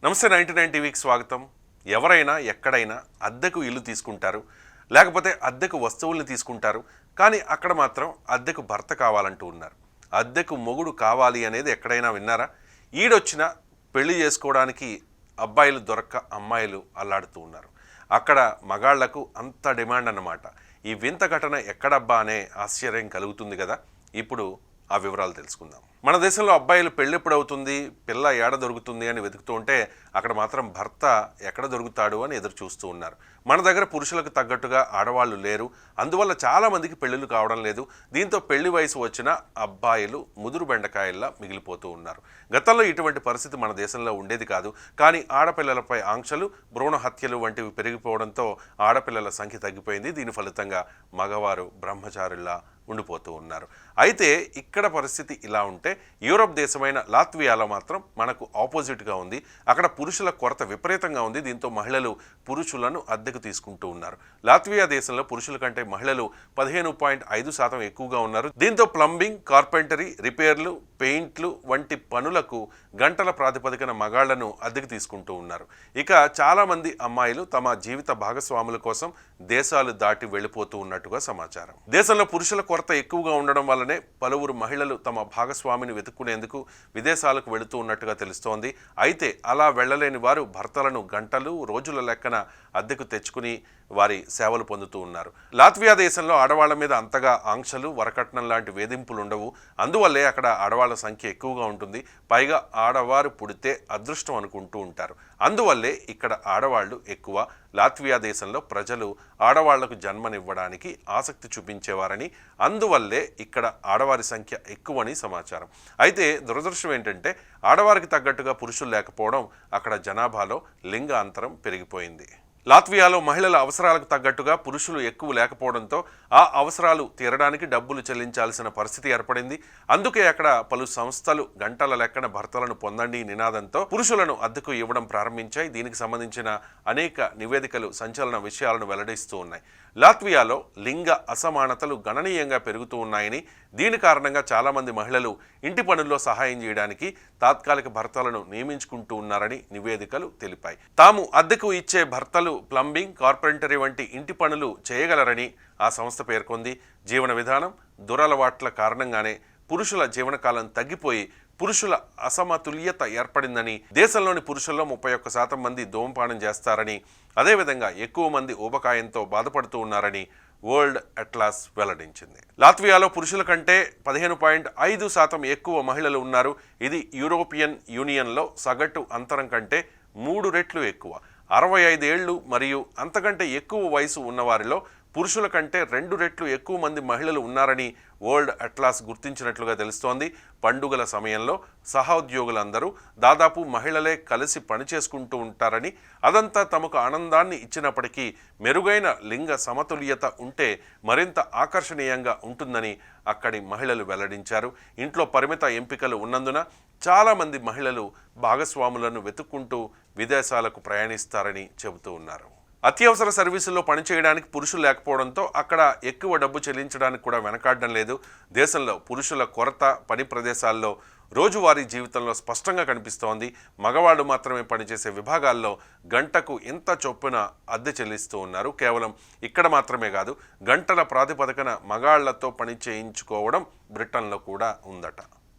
నమస్తే 99 టీవీకి స్వాగతం. ఎవరైనా ఎక్కడైనా అద్దెకు ఇల్లు తీసుకుంటారు, లేకపోతే అద్దెకు వస్తువుల్ని తీసుకుంటారు. కానీ అక్కడ మాత్రం అద్దెకు భర్త కావాలంటూ ఉన్నారు. అద్దెకు మొగుడు కావాలి అనేది ఎక్కడైనా విన్నారా? ఈడొచ్చిన పెళ్లి చేసుకోవడానికి అబ్బాయిలు దొరక్క అమ్మాయిలు అల్లాడుతూ ఉన్నారు. అక్కడ మగాళ్లకు అంత డిమాండ్ అన్నమాట. ఈ వింత ఘటన ఎక్కడబ్బా అనే ఆశ్చర్యం కలుగుతుంది కదా. ఇప్పుడు ఆ వివరాలు తెలుసుకుందాం. మన దేశంలో అబ్బాయిలు పెళ్ళి ఎప్పుడు అవుతుంది, పిల్ల ఏడ దొరుకుతుంది అని వెతుకుతూ ఉంటే అక్కడ మాత్రం భర్త ఎక్కడ దొరుకుతాడు అని ఎదురు చూస్తూ ఉన్నారు. మన దగ్గర పురుషులకు తగ్గట్టుగా ఆడవాళ్ళు లేరు. అందువల్ల చాలామందికి పెళ్ళిళ్ళు కావడం లేదు. దీంతో పెళ్లి వయసు వచ్చిన అబ్బాయిలు ముదురు బెండకాయల్లా మిగిలిపోతూ ఉన్నారు. గతంలో ఇటువంటి పరిస్థితి మన దేశంలో ఉండేది కాదు. కానీ ఆడపిల్లలపై ఆంక్షలు, భ్రూణ హత్యలు వంటివి పెరిగిపోవడంతో ఆడపిల్లల సంఖ్య తగ్గిపోయింది. దీని ఫలితంగా మగవారు బ్రహ్మచారుల్లా ఉండిపోతూ ఉన్నారు. అయితే ఇక్కడ పరిస్థితి ఇలా ఉంటే యూరోప్ దేశమైన లాత్వియాలో మాత్రం మనకు ఆపోజిట్గా ఉంది. అక్కడ పురుషుల కొరత విపరీతంగా ఉంది. దీంతో మహిళలు పురుషులను అద్దెకు తీసుకుంటూ ఉన్నారు. లాత్వియా దేశంలో పురుషుల కంటే మహిళలు 15.5% ఎక్కువగా ఉన్నారు. దీంతో ప్లంబింగ్, కార్పెంటరీ, రిపేర్లు, పెయింట్లు వంటి పనులకు గంటల ప్రాతిపదికన మగాళ్లను అద్దెకు తీసుకుంటూ ఉన్నారు. ఇక చాలామంది అమ్మాయిలు తమ జీవిత భాగస్వాముల కోసం దేశాలు దాటి వెళ్ళిపోతూ ఉన్నట్టుగా సమాచారం. దేశంలో పురుషుల కొరత ఎక్కువగా ఉండడం వల్లనే పలువురు మహిళలు తమ భాగస్వామిని వెతుక్కునేందుకు విదేశాలకు వెళుతూ ఉన్నట్టుగా తెలుస్తోంది. అయితే అలా వెళ్ళలేని వారు భర్తలను గంటలు, రోజుల లెక్కన అద్దెకు తెచ్చుకుని వారి సేవలు పొందుతూ ఉన్నారు. లాత్వియా దేశంలో ఆడవాళ్ల మీద అంతగా ఆంక్షలు, వరకట్నం లాంటి వేధింపులు ఉండవు. అందువల్లే అక్కడ ఆడవాళ్ల సంఖ్య ఎక్కువగా ఉంటుంది. పైగా ఆడవారు పుడితే అదృష్టం అనుకుంటూ ఉంటారు. అందువల్లే ఇక్కడ ఆడవాళ్లు ఎక్కువ. లాత్వియా దేశంలో ప్రజలు ఆడవాళ్లకు జన్మనివ్వడానికి ఆసక్తి చూపించేవారని, అందువల్లే ఇక్కడ ఆడవారి సంఖ్య ఎక్కువని సమాచారం. అయితే దురదృష్టం ఏంటంటే ఆడవారికి తగ్గట్టుగా పురుషులు లేకపోవడం, అక్కడ జనాభాలో లింగ అంతరం పెరిగిపోయింది. లాత్వియాలో మహిళల అవసరాలకు తగ్గట్టుగా పురుషులు ఎక్కువ లేకపోవడంతో ఆ అవసరాలు తీరడానికి డబ్బులు చెల్లించాల్సిన పరిస్థితి ఏర్పడింది. అందుకే అక్కడ పలు సంస్థలు గంటల లెక్కన భర్తలను పొందండి నినాదంతో పురుషులను అద్దెకు ఇవ్వడం ప్రారంభించాయి. దీనికి సంబంధించిన అనేక నివేదికలు సంచలన విషయాలను వెల్లడిస్తూ ఉన్నాయి. లాత్వియాలో లింగ అసమానతలు గణనీయంగా పెరుగుతూ ఉన్నాయని, దీని కారణంగా చాలామంది మహిళలు ఇంటి పనుల్లో సహాయం చేయడానికి తాత్కాలిక భర్తలను నియమించుకుంటూ ఉన్నారని నివేదికలు తెలిపాయి. తాము అద్దెకు ఇచ్చే భర్తలు ప్లంబింగ్, కార్పెంటరీ వంటి ఇంటి పనులు చేయగలరని ఆ సంస్థ పేర్కొంది. జీవన విధానం, దురలవాట్ల కారణంగానే పురుషుల జీవనకాలం తగ్గిపోయి పురుషుల అసమతుల్యత ఏర్పడిందని, దేశంలోని పురుషుల్లో 31% మంది ధూమపానం చేస్తారని, అదేవిధంగా ఎక్కువ మంది ఊబకాయంతో బాధపడుతూ ఉన్నారని వరల్డ్ అట్లాస్ వెల్లడించింది. లాత్వియాలో పురుషుల కంటే 15.5% ఎక్కువ మహిళలు ఉన్నారు. ఇది యూరోపియన్ యూనియన్లో సగటు అంతరం కంటే 3 రెట్లు ఎక్కువ. 65 ఏళ్లు మరియు అంతకంటే ఎక్కువ వయసు ఉన్నవారిలో పురుషుల కంటే 2 రెట్లు ఎక్కువ మంది మహిళలు ఉన్నారని వరల్డ్ అట్లాస్ గుర్తించినట్లుగా తెలుస్తోంది. పండుగల సమయంలో సహోద్యోగులందరూ దాదాపు మహిళలే కలిసి పనిచేసుకుంటూ ఉంటారని, అదంతా తమకు ఆనందాన్ని ఇచ్చినప్పటికీ మెరుగైన లింగ సమతుల్యత ఉంటే మరింత ఆకర్షణీయంగా ఉంటుందని అక్కడి మహిళలు వెల్లడించారు. ఇంట్లో పరిమిత ఎంపికలు ఉన్నందున చాలామంది మహిళలు భాగస్వాములను వెతుక్కుంటూ విదేశాలకు ప్రయాణిస్తారని చెబుతూ ఉన్నారు. అత్యవసర సర్వీసుల్లో పనిచేయడానికి పురుషులు లేకపోవడంతో అక్కడ ఎక్కువ డబ్బు చెల్లించడానికి కూడా వెనకాడడం లేదు. దేశంలో పురుషుల కొరత పని ప్రదేశాల్లో రోజువారీ జీవితంలో స్పష్టంగా కనిపిస్తోంది. మగవాళ్ళు మాత్రమే పనిచేసే విభాగాల్లో గంటకు ఇంత చొప్పున అద్దె చెల్లిస్తూ ఉన్నారు. కేవలం ఇక్కడ మాత్రమే కాదు, గంటల ప్రాతిపదికన మగాళ్లతో పని చేయించుకోవడం బ్రిటన్లో కూడా ఉందట.